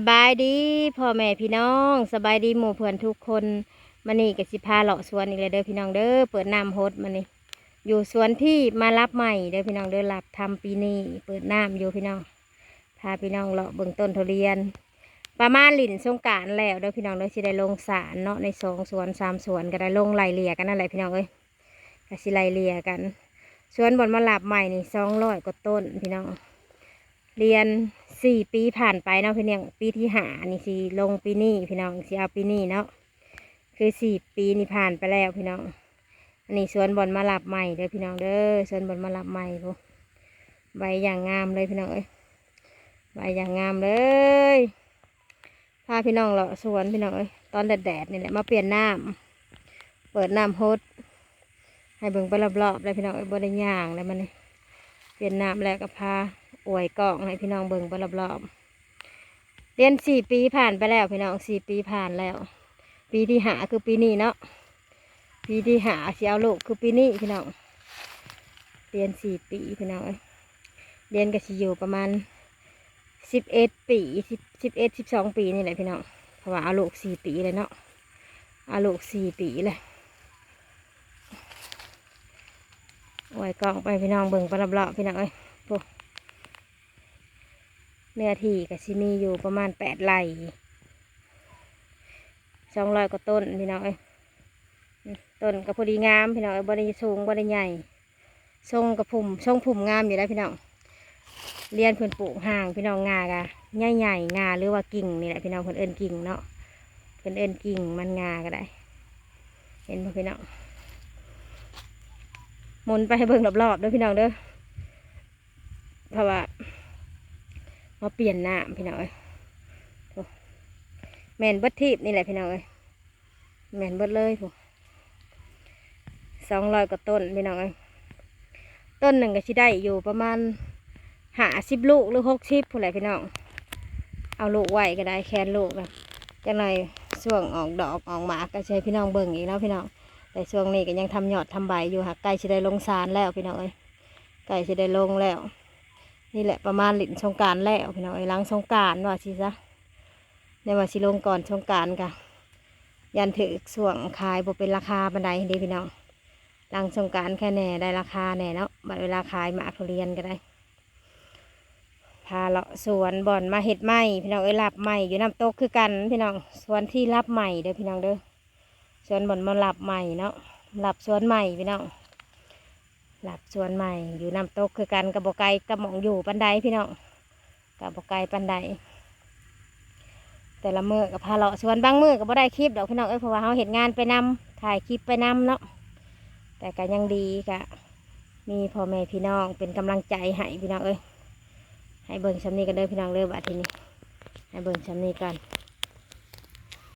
สบายดีพ่อแม่พี่น้องสบายดีหมู่เพื่อนทุกคนมานี่กับสิพาเลาะสวนอีกเลยเด้อพี่น้องเด้อเปิดน้ำฮดมานี่อยู่สวนที่มารับใหม่เด้อพี่น้องเด้อรับทำปีนี้เปิดน้ำอยู่พี่น้องพาพี่น้องเลาะเบิ่งต้นทุเรียนประมาณหลินสงกรานต์แล้วเด้อพี่น้องเด้อสิได้ลงสารเนาะใน2 สวน 3 สวนก็ได้ลงไล่เลี่ยกันนั่นแหละพี่น้องเอ้ยก็สิไล่เลี่ยกันสวนบอนมารับใหม่นี่200 กว่าต้นพี่น้อง เรียน4 ปีผ่านไปเนาะพี่น้องปีที่หานี่สิลงปีนี้พี่น้องสิเอาปีนี้เนาะคือ4 ปีนี่ผ่านไปแล้วพี่น้องอันนี้สวนบอลมาหลับใหม่เด้อพี่น้องเด้อสวนบอลมาหลับใหม่พวกใบอย่างงามเลยพี่น้องเอ้ยใบอย่างงามเลยพาพี่น้องเลาะสวนพี่น้องเอ้ยตอนแดดนี่แหละมาเปลี่ยนน้ำเปิดน้ำฮดให้เบิ่งไปรอบๆเลยพี่น้องเอ้ยบ่ได้ย่างเลยมันนี่เปลี่ยนน้ำแล้วก็พาอวยกล่องให้พี่น้องเบิ่งไปรอบๆเรียน4 ปีผ่านไปแล้วพี่น้อง4 ปีผ่านแล้วปีที่หาคือปีนี้เนาะปีที่หาสิเอาลูกคือปีนี้พี่น้องเรียน4 ปีพี่น้องเรียนก็สิอยู่ประมาณ11 ปี11 12 ปีนี่แหละพี่น้องเพราะว่าเอาลูก4 ปีเลยเนาะเอาลูก4 ปีเลยอวยกล่องไปพี่น้องเบิ่งไปรอบๆพี่น้องพวกเนื้อที่ก็สิมีอยู่ประมาณ8 ไร่200 กว่าต้นพี่น้องต้นก็พอดีงามพี่น้องบ่ได้สูงบ่ได้ใหญ่ทรงกระพุ่มทรงพุ่มงามอยู่แล้วพี่น้องเรียนเพิ่นปลูกห่างพี่น้องงากะใหญ่งาหรือว่ากิ่งนี่แหละพี่น้องเพิ่นเอิ้นกิ่งเนาะเพิ่นเอิ้นกิ่งมันงาก็ได้เห็นบ่พี่น้องหมุนไปให้เบิ่งรอบๆเด้อพี่น้องเด้อเพราะว่ามาเปลี่ยนน้ำพี่น้องแม่นเบิดทีบนี่แหละพี่น้องแม่นเบิดเลยผู้200 กว่าต้นพี่น้องต้นหนึ่งก็สิได้อยู่ประมาณ50 ลูกหรือ60ผู้ใดพี่น้องเอาลูกไว้ก็ได้แค่ลูกนะจังไรช่วงออกดอกออกหมากก็ใช้พี่น้องเบิ่งอีกแล้วพี่น้องแต่ช่วงนี้ก็ยังทำยอดทำใบอยู่หากใกล้จะได้ลงสารแล้วพี่น้องใกล้จะได้ลงแล้วนี่แหละประมาณหลินสงกรานต์แล้วพี่น้องหลังสงกรานต์ว่าสิซะในว่าสิลงก่อนสงกรานต์ค่ะยันถือส่วงขายบ่เป็นราคาบันไดดีพี่น้องหลังสงกรานต์แค่แน่ได้ราคาแน่เนาะบัดเวลาขายหมากทุเรียนก็ได้พาเลาะสวนบ่อนมาเห็ดไม้พี่น้องรับไม้อยู่น้ำตกคือกันพี่น้องสวนที่รับไม้เด้อพี่น้องเด้อสวนบ่อนมารับไม้เนาะรับสวนไม้พี่น้องรับสวนไม้อยู่น้ำตกคือกันกับบ่ไกลกับหมองอยู่ปันไดพี่น้องกับบ่ไกลปันไดแต่ละมื้อกับพาเลาะสวนบางมื้อกับบ่ได้คลิปดอกพี่น้องเพราะว่าเขาเห็นงานไปนำถ่ายคลิปไปนำเนาะแต่ก็ยังดีกะมีพ่อแม่พี่น้องเป็นกำลังใจให้พี่น้องให้เบิ่งชำนี้กันเด้อพี่น้องเด้อบัดทีนี้ให้เบิ่งชำนี้กัน